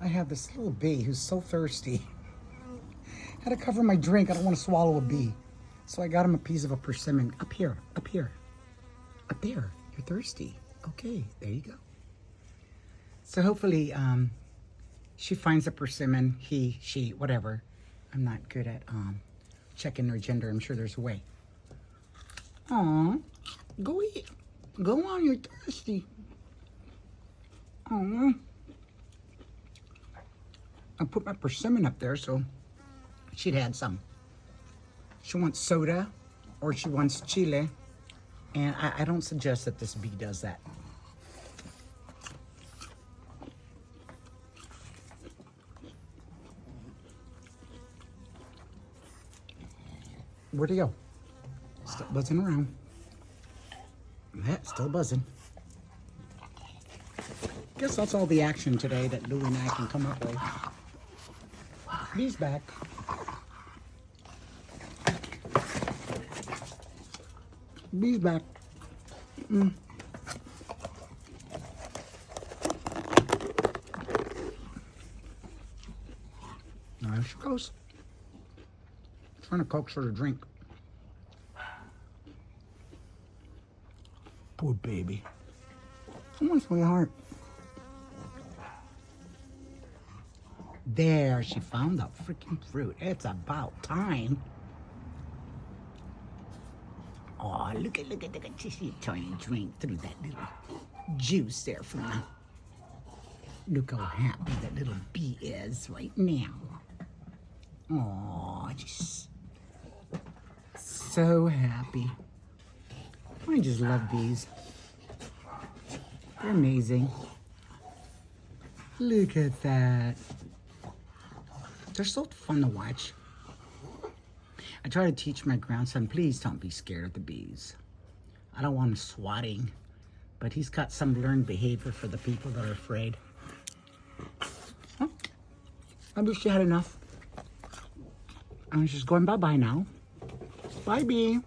I have this little bee who's so thirsty. I had to cover my drink. I don't want to swallow a bee. So I got him a piece of a persimmon. Up here, up here, up there. You're thirsty. Okay, there you go. So hopefully she finds a persimmon, he, she, whatever. I'm not good at checking their gender. I'm sure there's a way. Aw, go eat. Go on, you're thirsty. Aw. I put my persimmon up there so she'd had some. She wants soda or she wants chile. And I don't suggest that this bee does that. Where'd he go? Still buzzing around. That's still buzzing. Guess that's all the action today that Louie and I can come up with. Bee's back. Bee's back. There she goes. Trying to coax her to drink. Poor baby. Come on, sweetheart. There, she found the freaking fruit. It's about time. Oh, look at, she's trying to drink through that little juice there from the... Look how happy that little bee is right now. Oh, just so happy. I just love bees. They're amazing. Look at that. They're so fun to watch. I try to teach my grandson, please don't be scared of the bees. I don't want him swatting, but he's got some learned behavior for the people that are afraid. Huh? I wish you had enough. I'm just going bye-bye now. Bye, bee.